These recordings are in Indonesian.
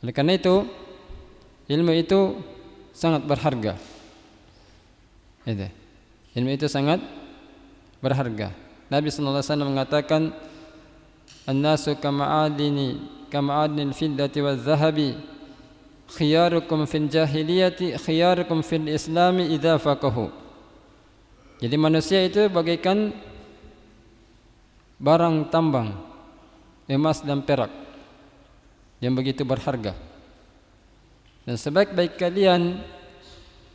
Oleh karena itu, ilmu itu sangat berharga. Ilmu itu sangat berharga. Nabi sallallahu alaihi wasallam mengatakan, "An-nasu kama'adinil fiddati waz-zahabi, khiyarukum fil jahiliyati khiyarukum fil islami idza faqahu." Jadi manusia itu bagaikan barang tambang, emas dan perak yang begitu berharga. Dan sebaik-baik kalian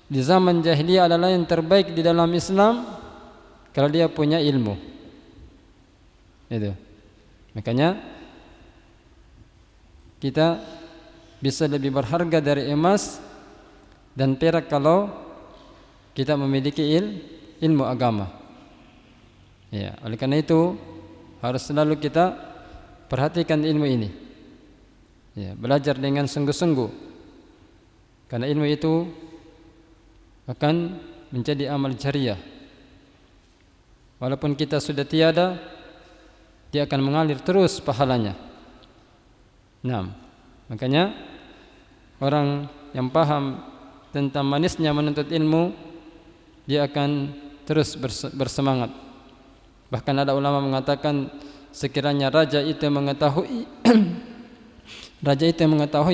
di zaman jahiliyah adalah yang terbaik di dalam Islam kalau dia punya ilmu. Itu. Makanya kita bisa lebih berharga dari emas dan perak kalau kita memiliki ilmu agama. Ya, oleh karena itu harus selalu kita perhatikan ilmu ini. Ya, belajar dengan sungguh-sungguh. Karena ilmu itu akan menjadi amal jariah. Walaupun kita sudah tiada, dia akan mengalir terus pahalanya. Nah, makanya orang yang paham tentang manisnya menuntut ilmu, dia akan terus bersemangat. Bahkan ada ulama mengatakan, sekiranya raja itu mengetahui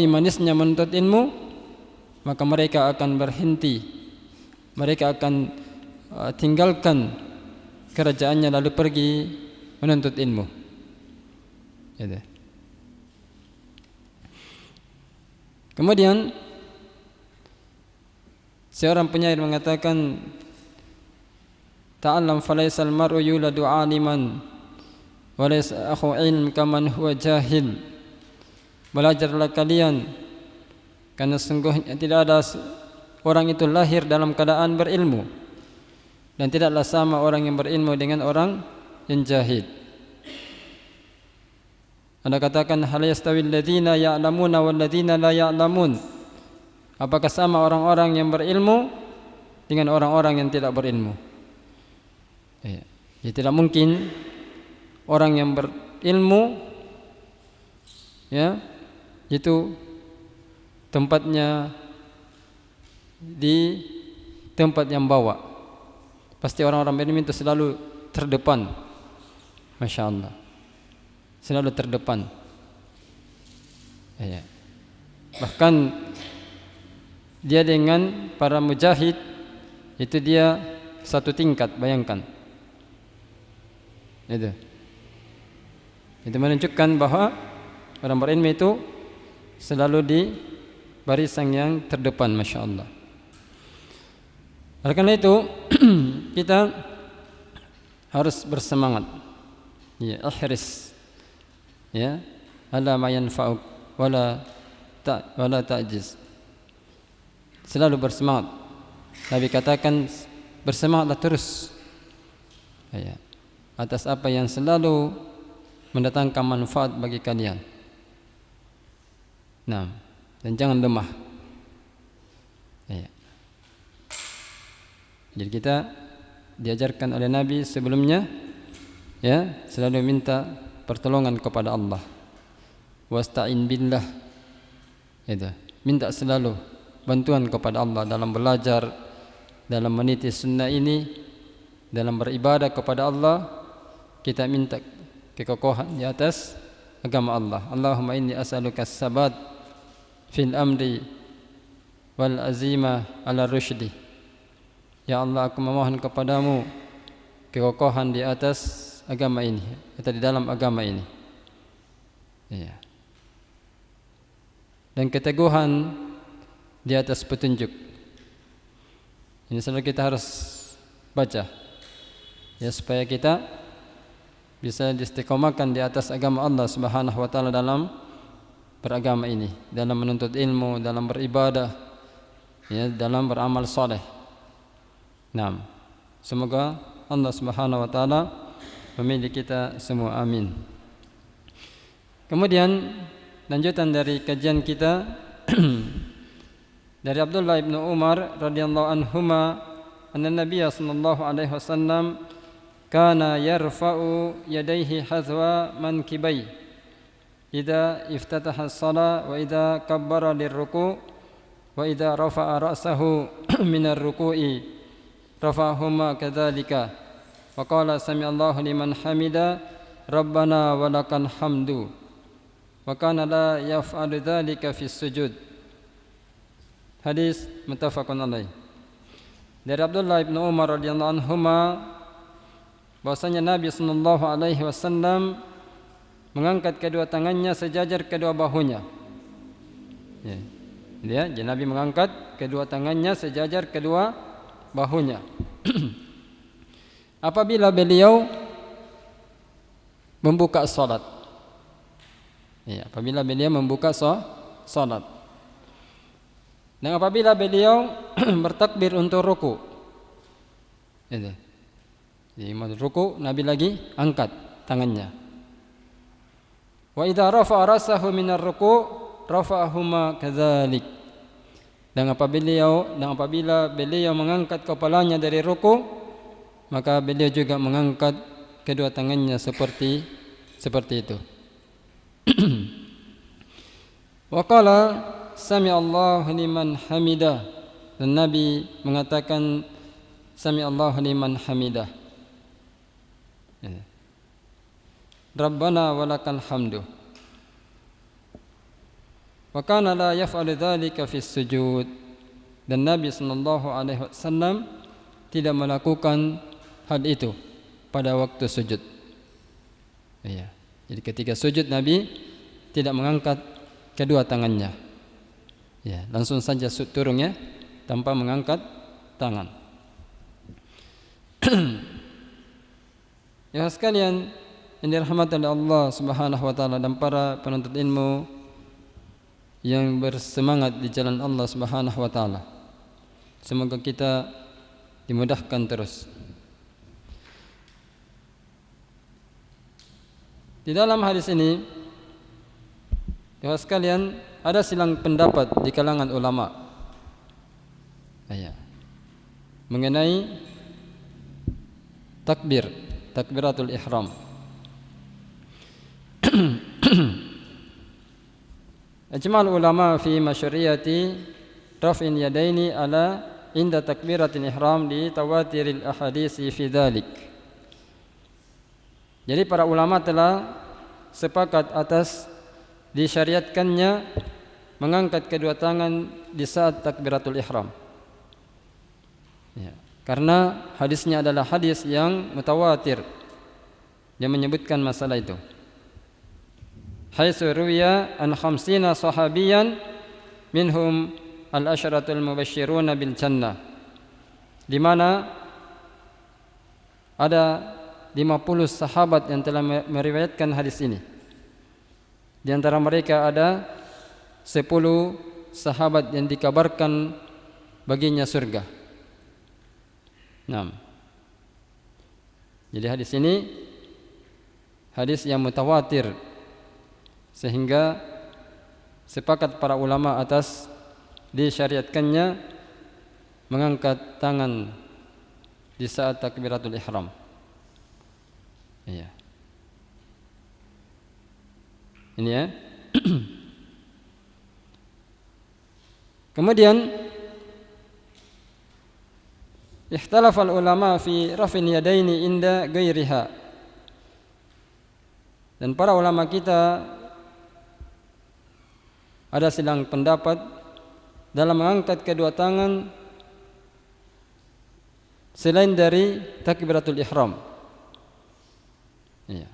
manisnya menuntut ilmu, maka mereka akan berhenti. Mereka akan tinggalkan kerajaannya lalu pergi menuntut ilmu. Kemudian seorang penyair mengatakan, ta'allam falaisal mar'u yuladu 'aliman wa laysa akhu ilm kaman huwa jahil. Belajarlah kalian, karena sungguhnya tidak ada orang itu lahir dalam keadaan berilmu, dan tidaklah sama orang yang berilmu dengan orang yang jahil. Anda katakan, hal yastawil ladzina ya'lamuna wal ladzina la ya'lamun. Apakah sama orang-orang yang berilmu dengan orang-orang yang tidak berilmu? Ya, tidak mungkin orang yang berilmu itu tempatnya di tempat yang bawah. Pasti orang-orang berilmu itu selalu terdepan. Masya Allah, selalu terdepan. Bahkan dia dengan para mujahid itu dia satu tingkat. Bayangkan. Itu menunjukkan bahwa orang berilmu itu selalu di barisan yang terdepan. Masya Allah. Oleh karena itu kita harus bersemangat. Ihris ala ma yanfa'uk wala ta'jiz. Selalu bersemangat. Nabi katakan, bersemangatlah terus atas apa yang selalu mendatangkan manfaat bagi kalian. Nah, dan jangan lemah. Jadi kita diajarkan oleh Nabi sebelumnya, selalu minta pertolongan kepada Allah. Wasta'in billah. Minta selalu bantuan kepada Allah dalam belajar, dalam meniti sunnah ini, dalam beribadah kepada Allah. Kita minta kekokohan di atas agama Allah. Allahumma inni as'aluka as-sabat fil amri wal azima ala rusydi. Ya Allah, aku memohon kepadamu kekokohan di atas agama ini, atau di dalam agama ini. Dan keteguhan di atas petunjuk. Ini selalu kita harus baca, supaya kita bisa diistiqomahkan di atas agama Allah Subhanahu wa taala dalam beragama ini, dalam menuntut ilmu, dalam beribadah, dalam beramal saleh. Nah, semoga Allah Subhanahu wa taala memilih kita semua. Amin. Kemudian lanjutan dari kajian kita dari Abdullah bin Umar radhiyallahu anhuma, anna Nabiy sallallahu alaihi wasallam kana yarfa'u yadayhi hazwa mankibai idza iftataha as-shalah wa idza kabbara lirruku' wa idza rafa'a ra'sahu minar ruku'i rafa'ahuma kadzalika wa qala sami'allahu liman hamida rabbana walakal hamdu wa kana la yaf'alu dzalika fis sujud. Hadis muttafaqun alaih. Dari Abdullah bin Umar radhiyallahu anhuma bahwasanya Nabi sallallahu alaihi wasallam mengangkat kedua tangannya sejajar kedua bahunya. Ya, jadi Nabi mengangkat kedua tangannya sejajar kedua bahunya. Apabila beliau membuka salat. Ya, apabila beliau membuka salat. Dan apabila beliau bertakbir untuk ruku. Itu. Jadi mau ruku, Nabi lagi angkat tangannya. Wa idza rafa'a ra'sahu minar ruku' rafa'ahuma kadzalik. Dan apabila beliau mengangkat kepalanya dari ruku, maka beliau juga mengangkat kedua tangannya seperti itu. Wa qala sami'allahu liman hamidah, dan Nabi mengatakan sami'allahu liman hamidah. Rabbana walakal hamdu. Wa kana la yaf'alu dzalika fis sujud, dan Nabi sallallahu alaihi wasallam tidak melakukan hal itu pada waktu sujud. Ya. Jadi ketika sujud Nabi tidak mengangkat kedua tangannya. Ya, langsung saja turun ya, tanpa mengangkat tangan. Ya sekalian, yang dirahmati oleh Allah Subhanahu wa taala dan para penuntut ilmu yang bersemangat di jalan Allah Subhanahu wa taala. Semoga kita dimudahkan terus. Di dalam hadis ini, ya sekalian, ada silang pendapat di kalangan ulama mengenai takbiratul ihram. Ijma' ulama fi masyru'iyati raf'in yadaini ala inda takbiratul ihram li tawatiril ahadits fi dzalik. Jadi para ulama telah sepakat atas disyariatkannya mengangkat kedua tangan di saat takbiratul ihram. Ya, karena hadisnya adalah hadis yang mutawatir yang menyebutkan masalah itu. Haitsu ruwiya an 50 sahabiyan minhum al-asyaratul mubashshiruna bil jannah, di mana ada 50 sahabat yang telah meriwayatkan hadis ini. Di antara mereka ada 10 sahabat yang dikabarkan baginya surga. 6. Jadi hadis ini hadis yang mutawatir, sehingga sepakat para ulama atas disyariatkannya mengangkat tangan di saat takbiratul ihram. Iya. Ini ya. Kemudian ikhtalafal ulama fi raf'in yadaini inda ghairiha. Dan para ulama kita ada silang pendapat dalam mengangkat kedua tangan selain dari takbiratul ihram. Ya.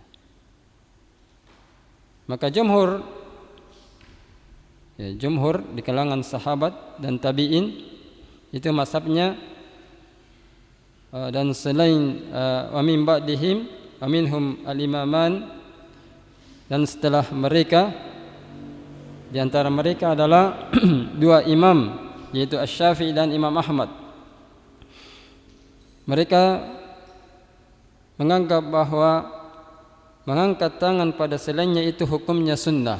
Maka jumhur di kalangan sahabat dan tabi'in itu mazhabnya, dan selain wa min ba'dihim wa minhum al-imaman, dan setelah mereka di antara mereka adalah dua imam, yaitu Asy-Syafi'i dan Imam Ahmad. Mereka menganggap bahwa mengangkat tangan pada selainnya itu hukumnya sunnah.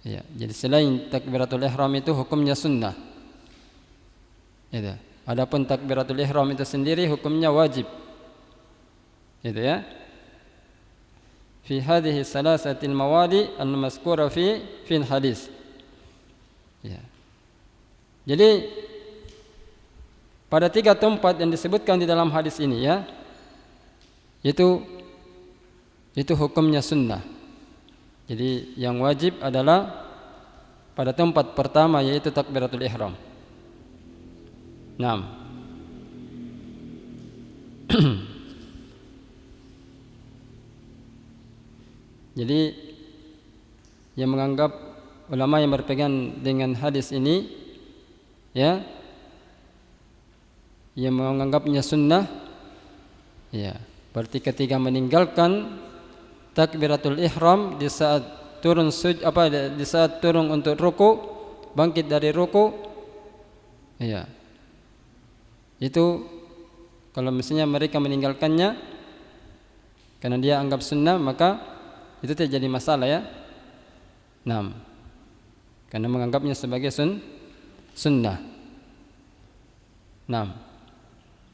Ya, jadi selain takbiratul ihram itu hukumnya sunnah. Itu. Adapun takbiratul ihram itu sendiri hukumnya wajib. Itu ya. fi hadhihi salasatil mawadi al-mazkura fi hadis. Ya. Jadi pada 3 tempat yang disebutkan di dalam hadis ini ya, itu hukumnya sunnah. Jadi yang wajib adalah pada tempat pertama yaitu takbiratul ihram. Naam. Jadi yang menganggap ulama yang berpegang dengan hadis ini ya, yang menganggapnya sunnah ya, berarti ketika meninggalkan takbiratul ihram di saat turun di saat turun untuk ruku, bangkit dari ruku ya, itu kalau misalnya mereka meninggalkannya karena dia anggap sunnah, maka itu tidak jadi masalah ya. Naam. Karena menganggapnya sebagai sunnah. Naam.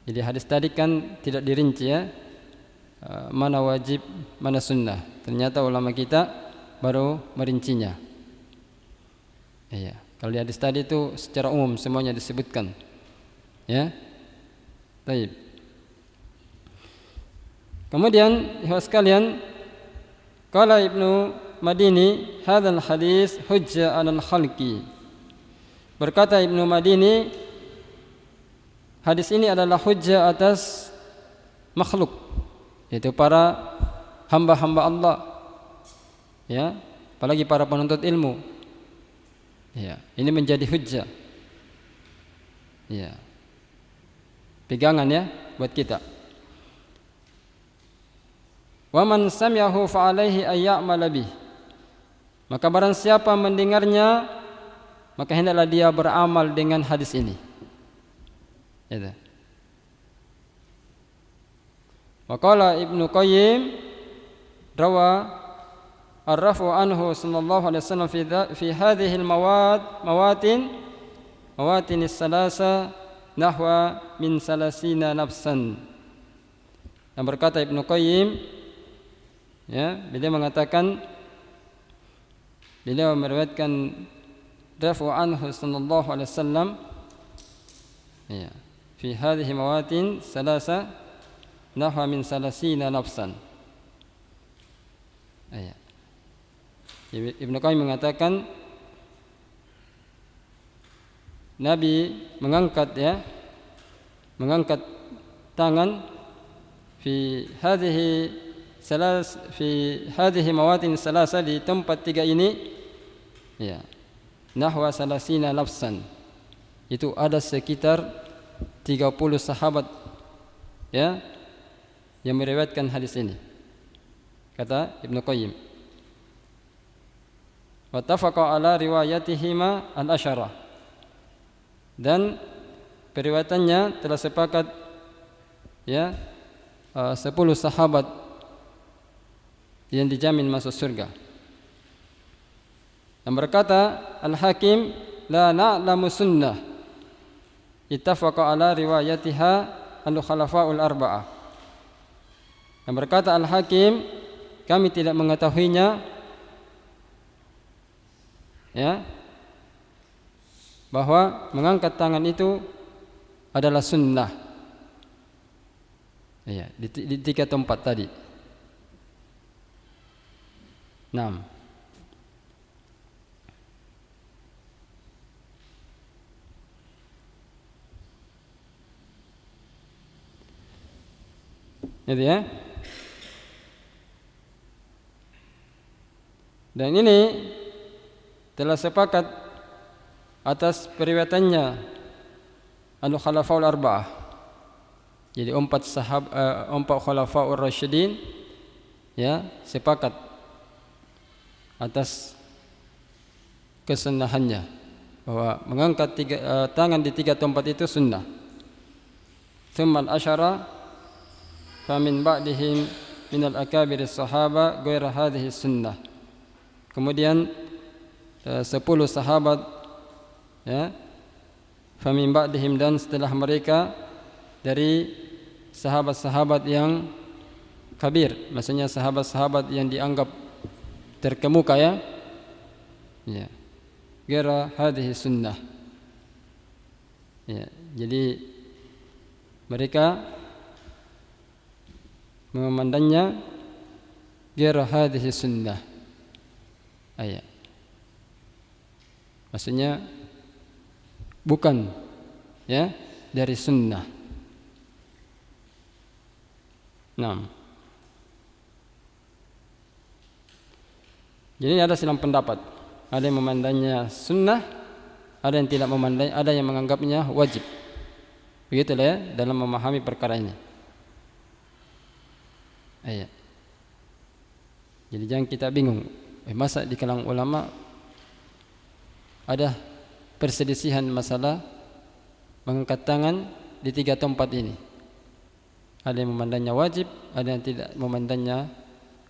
Jadi hadis tadi kan tidak dirinci ya, mana wajib, mana sunnah. Ternyata ulama kita baru merincinya. Iya. Kalau di hadis tadi itu secara umum semuanya disebutkan. Ya. Baik. Kemudian ikhwas sekalian, qala Ibnu Madini, hadzal hadis hujjah 'alal khalqi. Berkata Ibnu Madini, hadis ini adalah hujjah atas makhluk, yaitu para hamba-hamba Allah. Ya, apalagi para penuntut ilmu. Ya, ini menjadi hujjah. Ya. Pegangan ya buat kita. Wa man sami'ahu fa alaihi ay ya'mal bih. Maka barang siapa mendengarnya, maka hendaklah dia beramal dengan hadis ini. Itu. Wa qala Ibnu Qayyim rawa ar-rafu anhu sallallahu alaihi wasallam fi hadhihi al-mawatin as-salasa nahwa min salasina nafsan. Yang berkata Ibnu Qayyim ya, beliau mengatakan, beliau meriwayatkan rafu anhu sallallahu alaihi wasallam ya, fi hadhihi mawatin salasa nahwa min salasina nafsan. Ya. Ibnu Qayyim mengatakan Nabi mengangkat tangan fi hadhihi mawatin salasa, di tempat 3 ini ya, nahwa salasina nafsan, itu ada sekitar 30 sahabat ya yang meriwayatkan hadis ini, kata Ibnu Qayyim. Wa tafaqa ala riwayatihima al-asyarah, dan periwayatannya telah sepakat ya 10 sahabat yang dijamin masuk surga. Yang berkata Al-Hakim, la na'lamu sunnah ittafaqa ala riwayatiha al-khulafa'ul arba'ah. Yang berkata Al-Hakim, kami tidak mengetahuinya ya, bahwa mengangkat tangan itu adalah sunnah ya, di 3 tempat tadi. 6. Itu ya. Dan ini telah sepakat atas periwayatannya al-khulafaul arba'ah. Jadi 4 khulafaur rasyidin ya, sepakat atas kesunahannya, bahwa mengangkat tangan di 3 tempat itu sunnah. Tsumma al-asyara fa min ba'dihim min al-akabir as-sahaba ghaira hadhihi sunnah. Kemudian 10 sahabat ya, fa min ba'dihim, dan setelah mereka dari sahabat-sahabat yang kabir, maksudnya sahabat-sahabat yang dianggap terkemuka ya. Ya. Ghairu hadhihi sunnah. Ya, jadi mereka memandangnya ghairu hadhihi sunnah. Ayat. Maksudnya bukan ya dari sunnah. Nah. Jadi ada silang pendapat. Ada yang memandangnya sunnah, ada yang tidak memandang, ada yang menganggapnya wajib. Begitulah ya dalam memahami perkara ini. Ayat. Jadi jangan kita bingung. Masa di kalangan ulama ada perselisihan masalah mengangkat tangan di 3 tempat ini. Ada yang memandangnya wajib, ada yang tidak memandangnya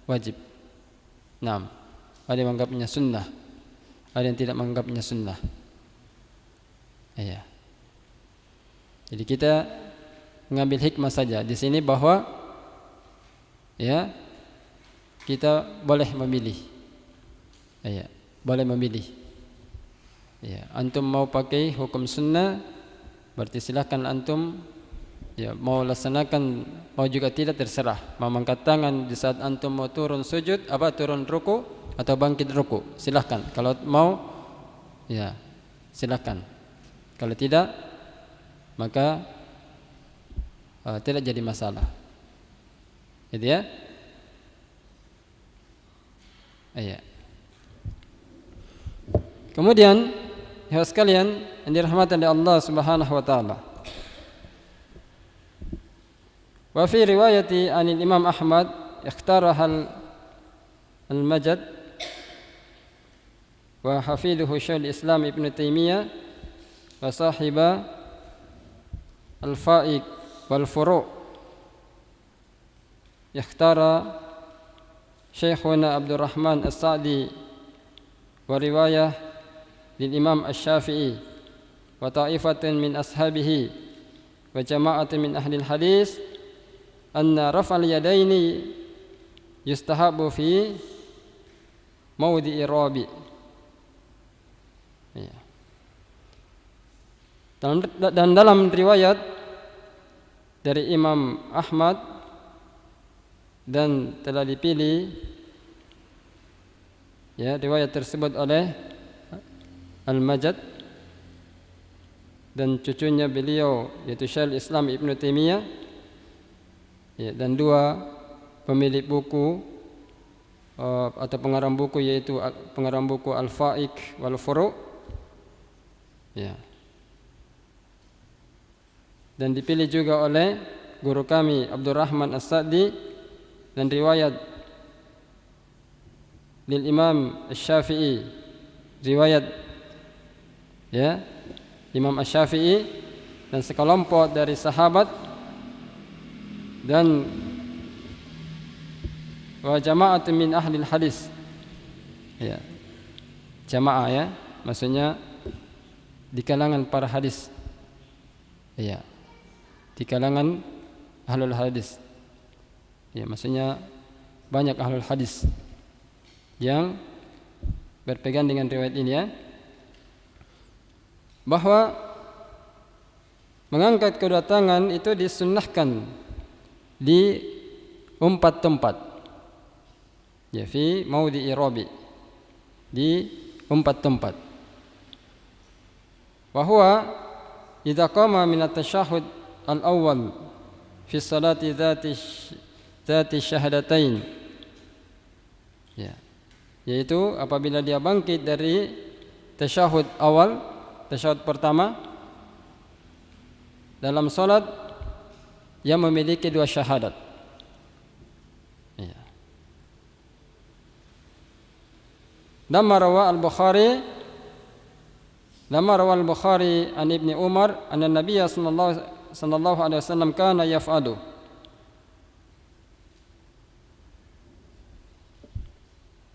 wajib. Naam. Ada yang menganggapnya sunnah, ada yang tidak menganggapnya sunnah. Iya. Jadi kita mengambil hikmah saja di sini bahwa ya kita boleh memilih. Iya, boleh memilih. Ya, antum mau pakai hukum sunnah, berarti silahkan antum ya mau laksanakan, mau juga tidak terserah. Mau angkat tangan di saat antum mau turun sujud, turun ruku atau bangkit ruku, silahkan. Kalau mau ya silahkan. Kalau tidak maka tidak jadi masalah. Gitu ya. Iya. Kemudian ya sekalian yang dirahmati oleh Allah Subhanahu wa taala. Wa fi riwayati anil Imam Ahmad ikhtaraha al-Majd wa hafiduhu Syekhul Islam Ibn Taimiyah wa sahiba al-Fa'iq wal Furu' ikhtara Syekhuna Abdurrahman As-Sa'di wa riwayah lil Imam Asy-Syafi'i wa ta'ifatin min ashabihi wa jama'atin min ahli al-hadis anna raf'al yadaini yustahabu fi mawdi'i rabi. Ya. Dan dalam riwayat dari Imam Ahmad dan telah dipilih ya riwayat tersebut oleh Al-Majd dan cucunya beliau yaitu Syekhul Islam Ibn Taimiyah ya, dan 2 pemilik buku atau pengarang buku yaitu pengarang buku Al-Fa'iq wal Furu' ya. Dan dipilih juga oleh guru kami Abdurrahman As-Sa'di dan riwayat lil Imam Asy-Syafi'i, riwayat ya Imam Asy-Syafi'i dan sekelompok dari sahabat dan wa jama'atun min ahli hadis. Ya. Jamaah ya, maksudnya di kalangan para hadis. Ya. Di kalangan ahlul hadis. Ya, maksudnya banyak ahlul hadis yang berpegang dengan riwayat ini ya. Bahwa mengangkat kedua tangan itu disunnahkan di 4 tempat. Ya, fi maudhi'i rabi. Di 4 tempat. Wa huwa idza qama min at-tasyahhud al-awwal fi salati dzati syahadatain. Ya. Yaitu apabila dia bangkit dari tasyahud awal, tasyahud pertama dalam salat yang memiliki 2 syahadat. Ya. Lamma rawa al-Bukhari an Ibni Umar anna Nabiy sallallahu alaihi wasallam kana yaf'alu.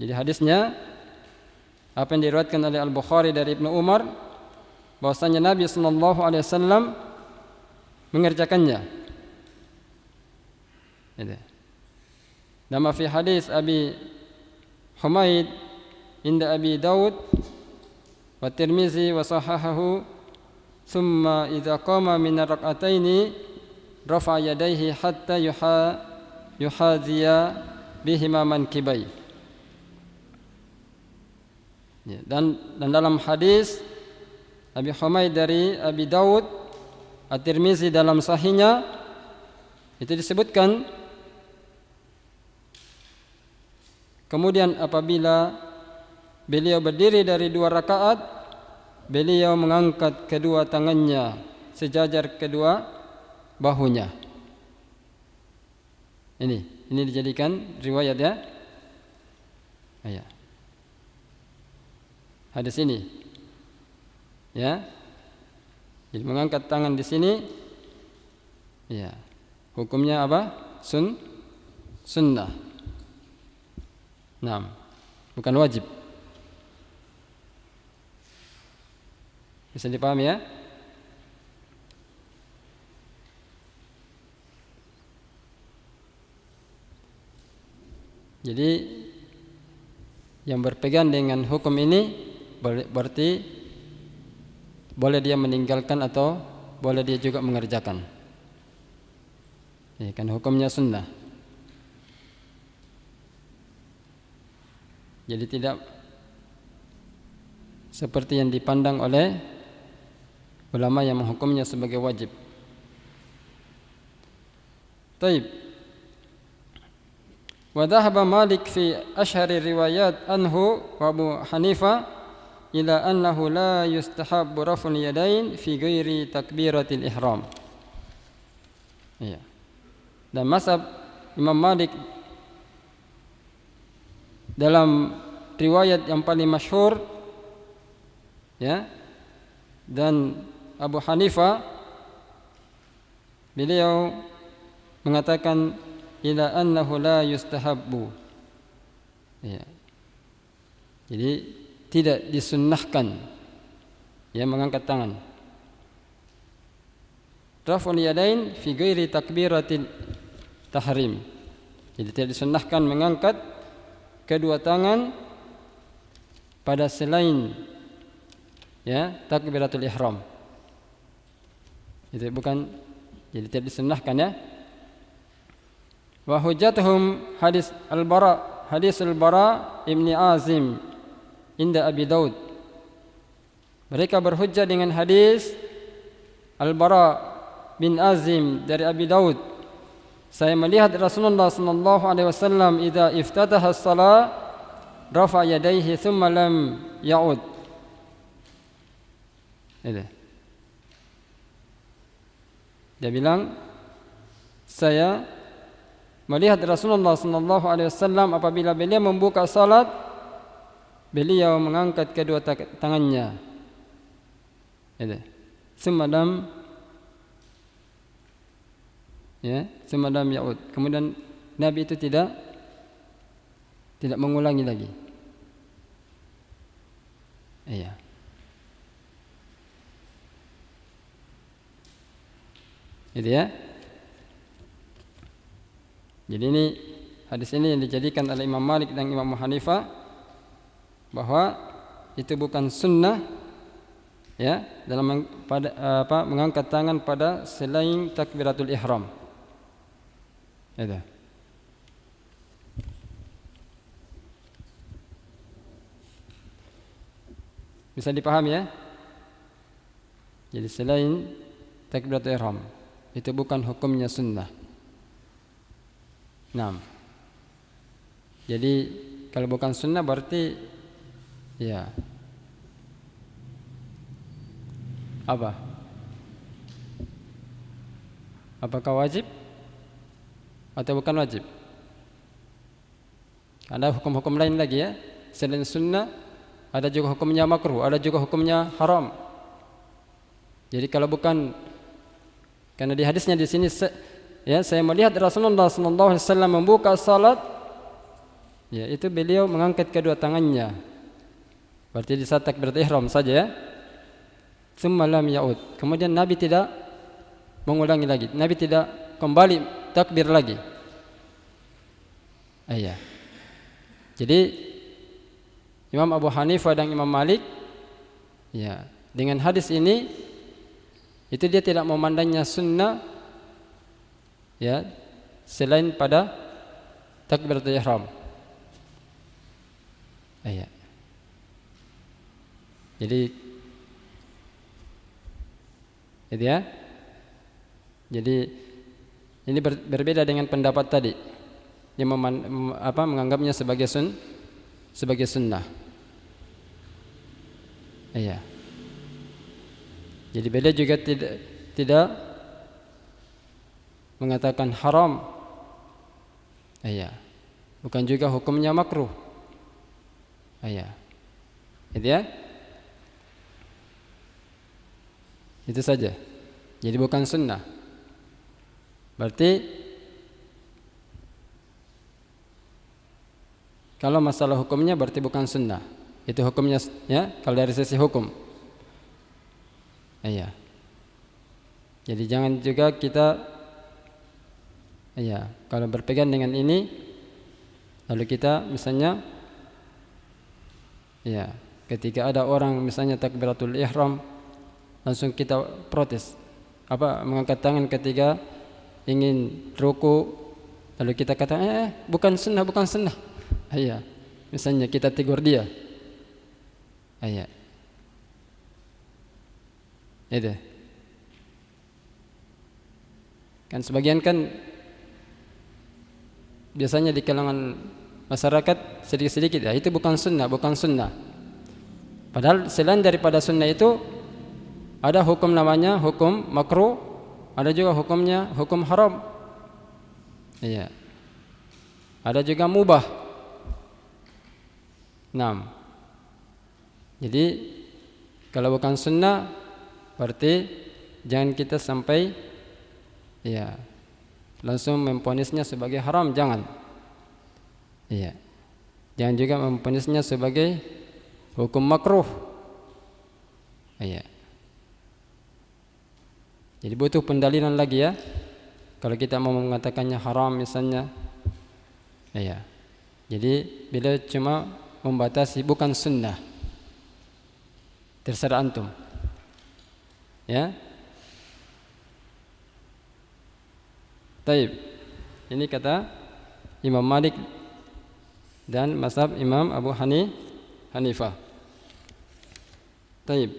Jadi hadisnya apa yang diriwayatkan oleh Al-Bukhari dari Ibnu Umar bahwasanya Nabi sallallahu alaihi wasallam mengerjakannya. Gitu. Nama fi hadis Abi Humaid inda Abi Daud wa Tirmizi wa sahahahu, thumma idza qama min ar-rak'ataini rafa'a yadayhi hatta yuhadhiya bihima mankibai. Ya, dan dalam hadis Abi Humaid dari Abi Daud, At-Tirmizi dalam sahihnya itu disebutkan, kemudian apabila beliau berdiri dari 2 rakaat, beliau mengangkat kedua tangannya sejajar kedua bahunya. Ini dijadikan riwayat ya. Hadis ini. Ya. Jadi mengangkat tangan di sini ya. Hukumnya apa? Sunnah. Naam. Bukan wajib. Bisa dipahami ya? Jadi yang berpegang dengan hukum ini berarti boleh dia meninggalkan atau boleh dia juga mengerjakan. Ya, kan hukumnya sunnah. Jadi tidak seperti yang dipandang oleh ulama yang menghukumnya sebagai wajib. Taib. Wa dhahaba Malik fi ashhari riwayat anhu wa Abu Hanifah ila annahu la yustahabbu raf'ul yadain fi ghairi takbiratil ihram. Iya. Dan mazhab Imam Malik dalam riwayat yang paling masyhur ya, dan Abu Hanifah beliau mengatakan ila annahu la yustahabbu. Ya. Jadi tidak disunnahkan ya mengangkat tangan. Raf'ul yadain fi ghairi takbiratil tahrim. Jadi tidak disunnahkan mengangkat kedua tangan pada selain ya takbiratul ihram. Itu bukan, jadi tidak disunnahkan ya. Wa hujjatuhum hadis al-Bara ibni Azim inda Abi Daud. Mereka berhujjah dengan hadis Al-Bara bin Azim dari Abi Daud. Saya melihat Rasulullah sallallahu alaihi wasallam idza iftataha as-salat rafa yadayhi thumma lam ya'ud. Dia bilang, saya melihat Rasulullah sallallahu alaihi wasallam apabila beliau membuka salat, beliau mengangkat kedua tangannya. Semalam ya'ud. Kemudian Nabi itu tidak mengulangi lagi. Iya. Gitu ya. Jadi ini hadis ini yang dijadikan oleh Imam Malik dan Imam Hanifah bahwa itu bukan sunnah ya dalam mengangkat tangan pada selain takbiratul ihram. Itu. Bisa dipahami ya? Jadi selain takbiratul ihram itu bukan hukumnya sunnah. Nah, jadi kalau bukan sunnah berarti ya apa? Apakah wajib atau bukan wajib? Ada hukum-hukum lain lagi ya. Selain sunnah ada juga hukumnya makruh, ada juga hukumnya haram. Jadi kalau bukan, karena di hadisnya di sini ya, saya melihat Rasulullah sallallahu alaihi wasallam membuka salat, ya itu beliau mengangkat kedua tangannya. Berarti di saat takbiratul ihram saja ya. Tsumma lam ya'ud. Kemudian Nabi tidak mengulangi lagi. Nabi tidak kembali takbir lagi. Iya. Jadi Imam Abu Hanifah dan Imam Malik, ya, dengan hadis ini itu dia tidak memandangnya sunnah, ya, selain pada takbiratul ihram. Iya. Jadi itu ya. Jadi ini berbeda dengan pendapat tadi yang menganggapnya sebagai sunnah. Iya. Jadi beliau juga tidak mengatakan haram. Iya. Bukan juga hukumnya makruh. Iya. Itu ya. Itu saja. Jadi bukan sunnah. Berarti kalau masalah hukumnya berarti bukan sunnah. Itu hukumnya, ya, kalau dari sisi hukum. Iya. Jadi jangan juga kita, iya, kalau berpegang dengan ini lalu kita misalnya, iya, ketika ada orang misalnya takbiratul ihram langsung kita protes, mengangkat tangan ketika ingin ruku, lalu kita kata bukan sunnah. Iya, misalnya kita tegur dia. Iya. Itu. Kan sebagian kan biasanya di kalangan masyarakat sedikit-sedikit, ya, itu bukan sunnah. Padahal selain daripada sunnah itu ada hukum namanya hukum makruh, ada juga hukumnya hukum haram. Iya. Ada juga mubah. Nah, jadi kalau bukan sunnah berarti jangan kita sampai, ya, langsung memponisnya sebagai haram, jangan. Iya. Jangan juga memponisnya sebagai hukum makruh. Iya. Jadi butuh pendalilan lagi, ya. Kalau kita mau mengatakannya haram misalnya. Iya. Jadi bila cuma membatasi bukan sunnah. Terserah antum. Ya. Taib. Ini kata Imam Malik dan mazhab Imam Abu Hanifah. Taib.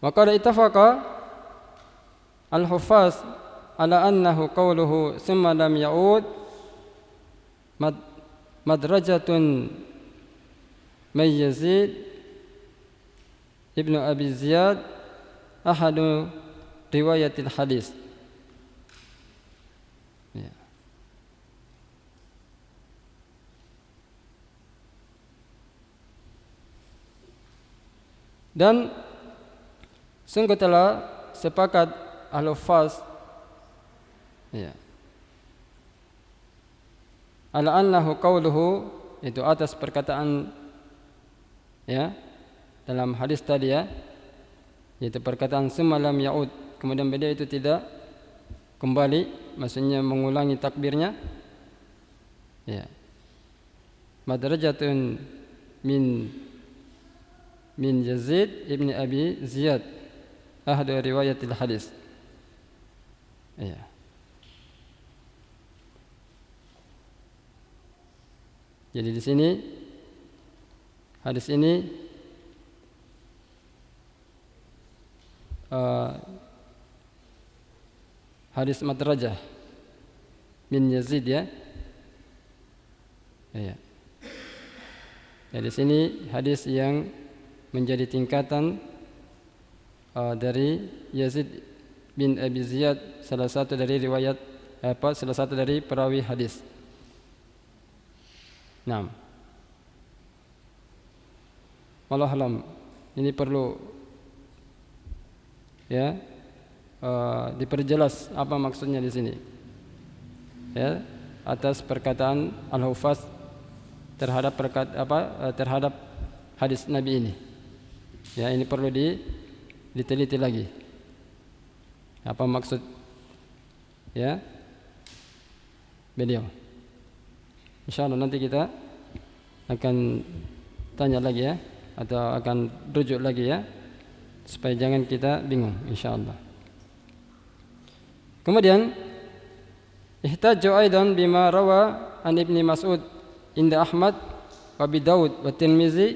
Wa qad ittafaqa al-huffaz ala annahu qawluhu thumma lam ya'ud madrajatun may Yazid Ibnu Abi Ziyad ahadu riwayatil hadis. Ya. Dan sungguh telah sepakat al-huffaz, ya, ala annahu qawluhu, itu atas perkataan, ya, dalam hadis tadi, ya, yaitu perkataan summa lam ya'ud, kemudian beliau itu tidak kembali, maksudnya mengulangi takbirnya, ya, madrajatun min Yazid ibni Abi Ziyad ahadu riwayatil hadis. Ya. Jadi di sini hadis ini hadis madrajah min Yazid, ya. Ya. Di sini hadis yang menjadi tingkatan dari Yazid bin Abi Ziyad, salah satu dari perawi hadis. Naam. Wallahu alam. Ini perlu, ya, diperjelas apa maksudnya di sini, ya, atas perkataan al-huffaz terhadap terhadap hadis Nabi ini. Ya, ini perlu diteliti lagi. Apa maksud, ya, beliau. Insyaallah nanti kita akan tanya lagi ya, atau akan rujuk lagi ya, supaya jangan kita bingung insyaallah. Kemudian ihtaju aidan bima rawa an Ibni Mas'ud inda Ahmad wa Abi Daud wa Tirmizi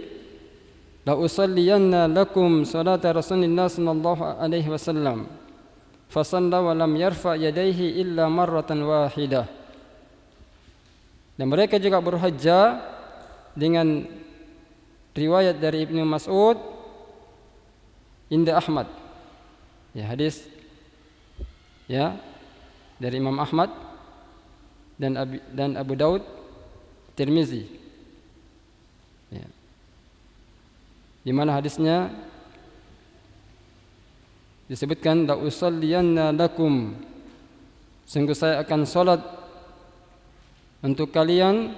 la usalliyanna lakum salata Rasulillah sallallahu alaihi wasallam fa shalla wa lam yarfa yadayhi illa marratan wahidah. Dan mereka juga berhujjah dengan riwayat dari Ibnu Mas'ud inda Ahmad. Ya, hadis ya dari Imam Ahmad dan Abu Daud, Tirmizi. Ya. Di mana hadisnya disebutkan la usalliyanna lakum, sungguh saya akan salat untuk kalian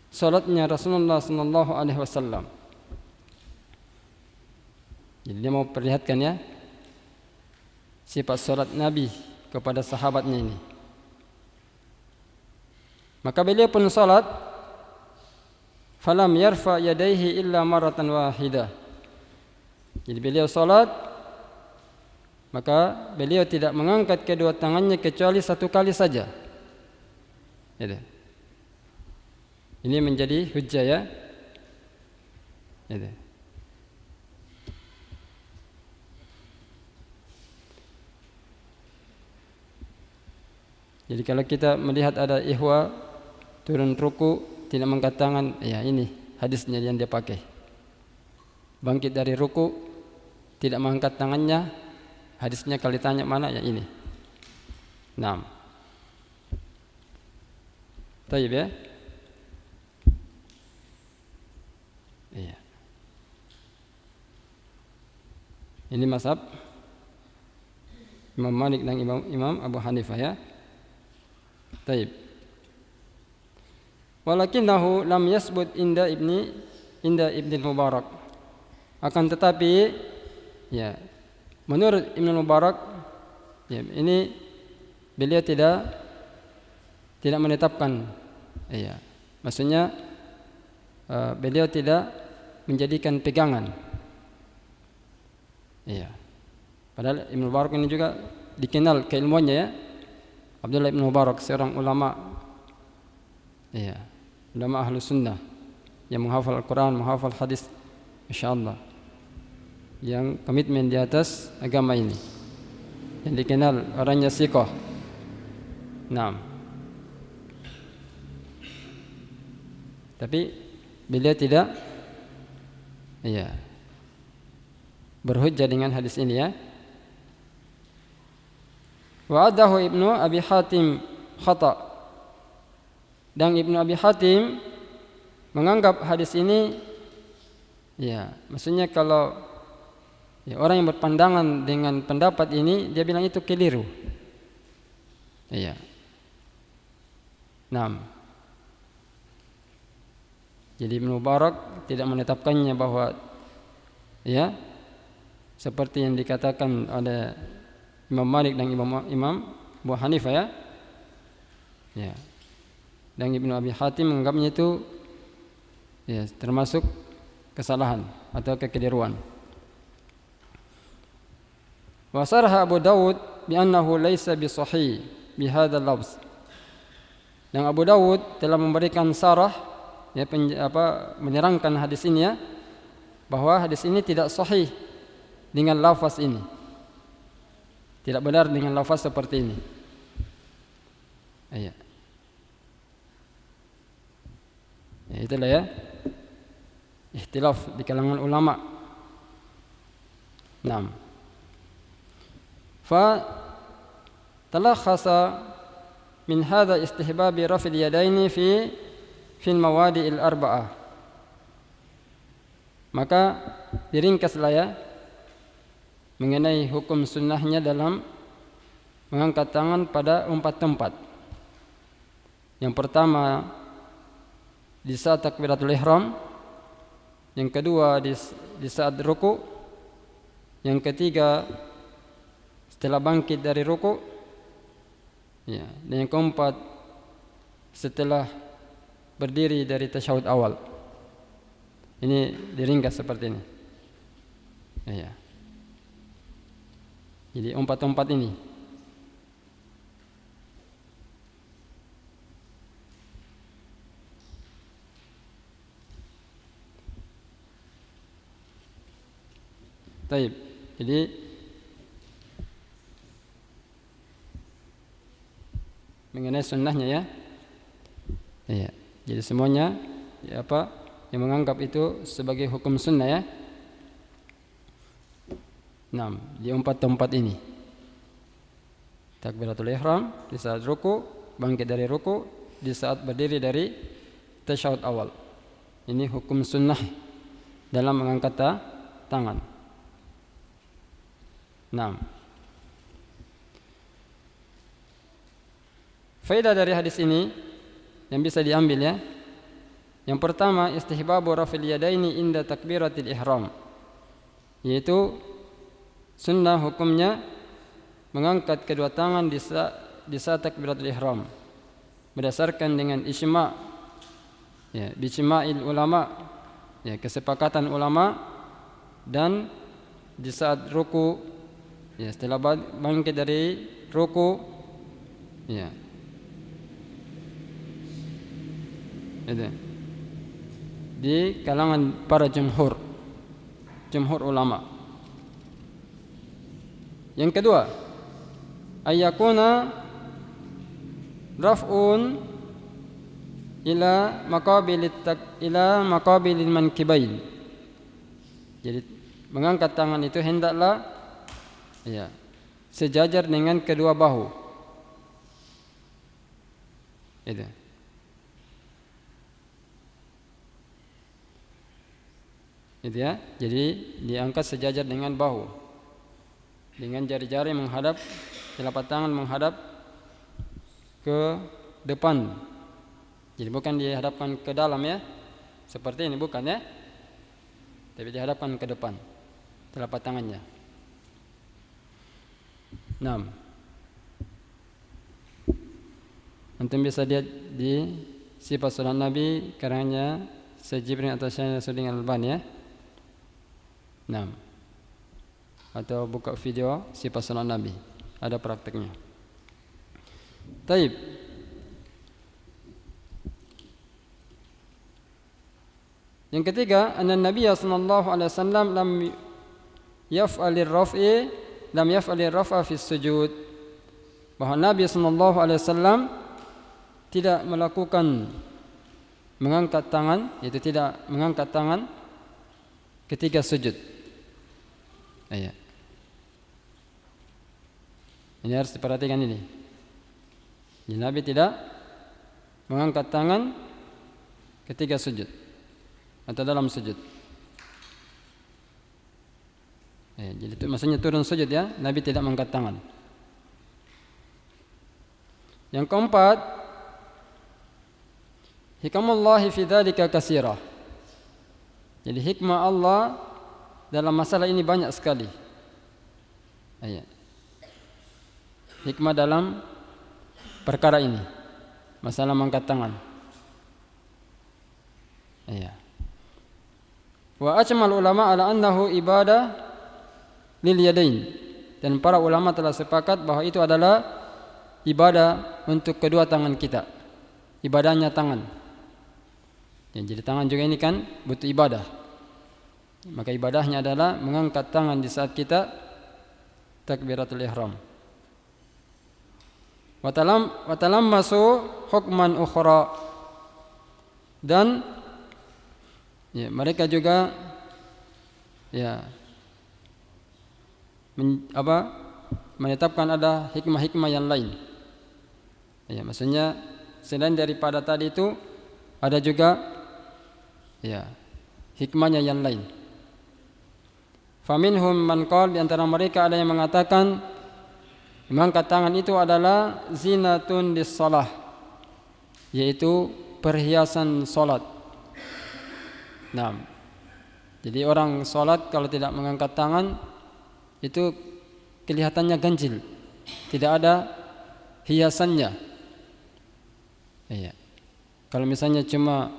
salatnya Rasulullah sallallahu alaihi wasallam. Jadi dia mau perlihatkan ya sifat salat Nabi kepada sahabatnya ini. Maka beliau pun salat, falam yarfa yadayhi illa maratan wahidah. Jadi beliau salat, maka beliau tidak mengangkat kedua tangannya kecuali satu kali saja. Gitu. Ini menjadi hujjah ya. Gitu. Jadi kalau kita melihat ada ihwa turun ruku tidak mengangkat tangan, ya ini hadisnya yang dia pakai. Bangkit dari ruku tidak mengangkat tangannya, hadisnya kalau ditanya mana ya ini. 6. Baik ya. Iya. Ini mazhab Imam Malik dan Imam Abu Hanifah ya. Baik. Walakinahu lam yasbut inda Ibn Mubarak. Akan tetapi ya menurut Ibn Mubarak ya, ini beliau tidak menetapkan ya. Maksudnya beliau tidak menjadikan pegangan. Iya. Padahal Ibn Mubarak ini juga dikenal keilmuannya ya. Abdullah Ibn Mubarak seorang ulama, iya, ulama ahlu sunnah yang menghafal Al-Quran, menghafal hadis, insyaallah, yang komitmen di atas agama ini, yang dikenal orangnya siqah. 6. Tapi beliau tidak, iya, berhujjah dengan hadis ini ya. Wa'adahu Ibnu Abi Hatim khata. Dan Ibnu Abi Hatim menganggap hadis ini ya, maksudnya kalau ya, orang yang berpandangan dengan pendapat ini dia bilang itu keliru. Iya. 6. Jadi Ibnu Mubarak tidak menetapkannya bahwa ya seperti yang dikatakan oleh Imam Malik dan Imam Abu Hanifah ya. Ya. Dan Ibnu Abi Hatim menganggapnya itu ya termasuk kesalahan atau kekeliruan. Wa sarha Abu Daud bi annahu laisa bi sahih bi hadzal lafz. Dan Abu Daud telah memberikan sarah ya menerangkan hadis ini ya, bahwa hadis ini tidak sahih dengan lafaz ini. Tidak benar dengan lafaz seperti ini. Iya. Ya, itulah ya ikhtilaf di kalangan ulama. 6. Fa talakhasa min hadha istihbabi raf'il yadaini fi al-mawadi'il arba'ah. Maka diringkaslah ya mengenai hukum sunnahnya dalam mengangkat tangan pada 4 tempat. Yang pertama di saat takbiratul ihram, yang kedua di saat ruku, yang ketiga setelah bangkit dari ruku, Ya, dan yang keempat setelah berdiri dari tasyahud awal. Ini diringkas seperti ini. Ya. Jadi empat ini. Baik. Jadi mengenai sunnahnya ya. Iya. Jadi semuanya ya apa yang menganggap itu sebagai hukum sunnah ya. 6 di empat tempat ini. Takbiratul ihram di saat ruku, bangkit dari ruku, di saat berdiri dari tasyahud awal. Ini hukum sunnah dalam mengangkat tangan. 6. Faedah dari hadis ini yang bisa diambil ya. Yang pertama, istihbabu rafil yadaini inda takbiratil ihram. Yaitu sunnah hukumnya mengangkat kedua tangan di saat takbiratul ihram. Berdasarkan dengan ijma' ya, bijma'il ulama ya, kesepakatan ulama, dan di saat ruku ya, setelah bangkit dari ruku ya. Itu di kalangan para jumhur ulama. Yang kedua, ayyakuna raf'un ila maqabilil mankibain. Jadi mengangkat tangan itu hendaklah ya sejajar dengan kedua bahu. Itu. Itu ya. Jadi diangkat sejajar dengan bahu. Dengan jari-jari menghadap, telapak tangan menghadap ke depan. Jadi bukan dihadapkan ke dalam ya. Seperti ini bukan ya. Tapi dihadapkan ke depan telapak tangannya. 6. Antum bisa lihat di sifat salat Nabi karangannya Syekh Jibrin atau Syekh Nasruddin Al-Albani ya. 6. Atau buka video sifat salat Nabi, ada prakteknya. Taib. Yang ketiga, anna Nabi sallallahu alaihi wasallam lam yaf'alir raf'a fi sujud. Bahwa Nabi sallallahu alaihi wasallam tidak melakukan mengangkat tangan, yaitu tidak mengangkat tangan ketika sujud. Iya. Ini harus diperhatikan ini. Jadi Nabi tidak mengangkat tangan ketika sujud atau dalam sujud. Jadi itu maksudnya turun sujud ya, Nabi tidak mengangkat tangan. Yang keempat, hikmallahi fi dzalika katsirah. Jadi hikmah Allah dalam masalah ini banyak sekali. Hikmah dalam perkara ini, masalah mengangkat tangan. Wa ajmal ulama ala annahu ibadah lil yadain. Dan para ulama telah sepakat bahwa itu adalah ibadah untuk kedua tangan kita. Ibadahnya tangan. Jadi tangan juga ini kan butuh ibadah. Maka ibadahnya adalah mengangkat tangan di saat kita takbiratul ihram. Watalammasu hukman ukhra. Dan ya, mereka juga ya menetapkan ada hikmah-hikmah yang lain. Ya, maksudnya selain daripada tadi itu ada juga ya hikmahnya yang lain. Faminhum man qala, di antara mereka ada yang mengatakan mengangkat tangan itu adalah zinatun lis-shalah, yaitu perhiasan salat. Nah, jadi orang salat kalau tidak mengangkat tangan itu kelihatannya ganjil, tidak ada hiasannya. Iya. Kalau misalnya cuma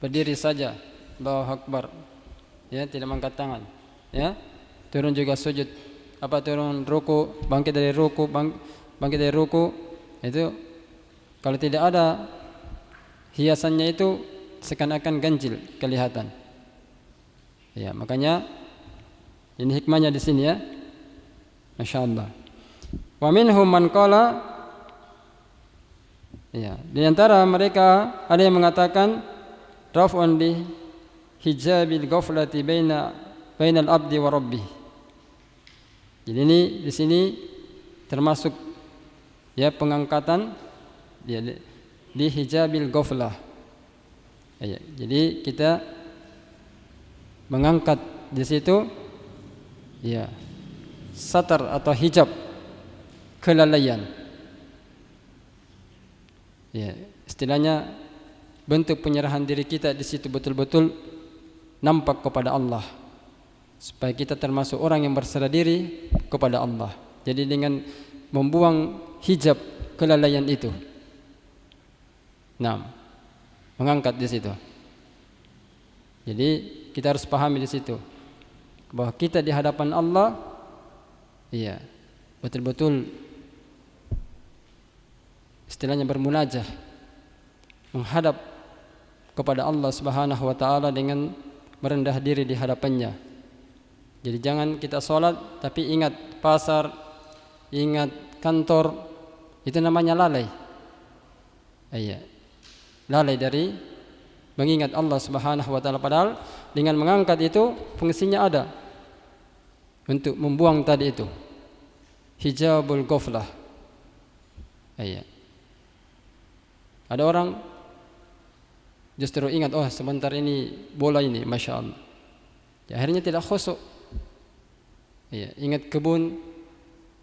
berdiri saja, Allahu Akbar, ya, tidak mengangkat tangan, ya, turun juga sujud, turun ruku, bangkit dari ruku, itu kalau tidak ada hiasannya itu seakan-akan ganjil kelihatan. Ya, makanya ini hikmahnya di sini, ya. Masya Allah. Wa minhum man qala, ya, di antara mereka ada yang mengatakan raf'un li hijabil ghaflati bainal abdi wa rabbih. Jadi ini di sini termasuk, ya, pengangkatan di hijabil ghaflah. Ya, jadi kita mengangkat di situ, ya, satar atau hijab kelalaian. Ya, istilahnya bentuk penyerahan diri kita di situ betul-betul nampak kepada Allah, supaya kita termasuk orang yang berserah diri kepada Allah. Jadi dengan membuang hijab kelalaian itu, nah, mengangkat di situ. Jadi kita harus pahami di situ bahwa kita di hadapan Allah, iya, betul-betul istilahnya bermunajah, menghadap kepada Allah Subhanahu wa taala dengan merendah diri di hadapannya. Jadi jangan kita sholat tapi ingat pasar, ingat kantor, itu namanya lalai. Iya, lalai dari mengingat Allah Subhanahu wa taala, padahal dengan mengangkat itu fungsinya ada untuk membuang tadi itu hijabul ghaflah. Iya. Ada orang justru ingat, oh sebentar ini bola ini, Masya Allah, ya, akhirnya tidak khusyuk. Iya, ingat kebun,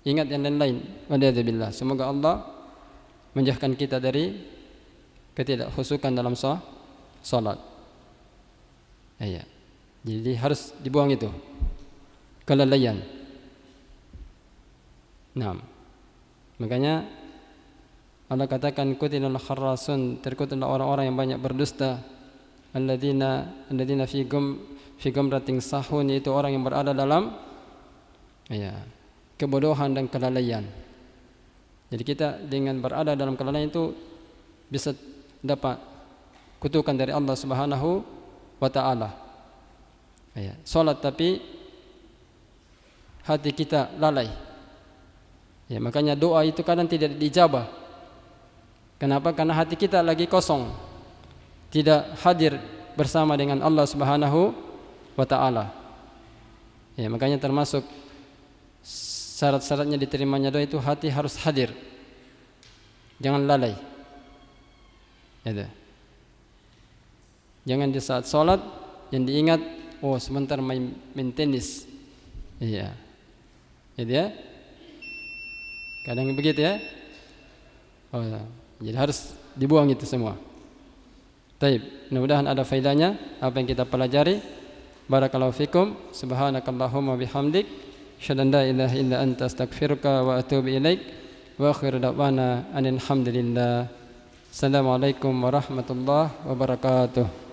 ingat yang lain-lain. Waliyadzubillah. Semoga Allah menjauhkan kita dari ketidakkhusyukan dalam salat. Iya. Jadi harus dibuang itu kelalaian. Nah, makanya Allah katakan kutilal kharrasun, terkutuklah orang-orang yang banyak berdusta, alladzina fi gumratin sahun, yaitu orang yang berada dalam, ya, kebodohan dan kelalaian. Jadi kita dengan berada dalam kelalaian itu bisa dapat kutukan dari Allah Subhanahu wa taala. Ya, salat tapi hati kita lalai. Ya, makanya doa itu kadang tidak dijabah. Kenapa? Karena hati kita lagi kosong, tidak hadir bersama dengan Allah Subhanahu wa taala. Ya, makanya termasuk syarat-syaratnya diterimanya doa itu hati harus hadir. Jangan lalai. Ya, jangan di saat sholat yang diingat, oh sebentar main tenis. Iya. Gitu ya. Kadang begitu ya. Oh, jadi harus dibuang itu semua. Taib. Mudah-mudahan ada faedahnya apa yang kita pelajari. Barakallahu fikum. Subhanakallahumma bihamdik, asyhadu an la ilaha illa anta, astaghfiruka wa atubu ilaik. Wa akhiru da'wana alhamdulillah. Assalamualaikum warahmatullahi wabarakatuh.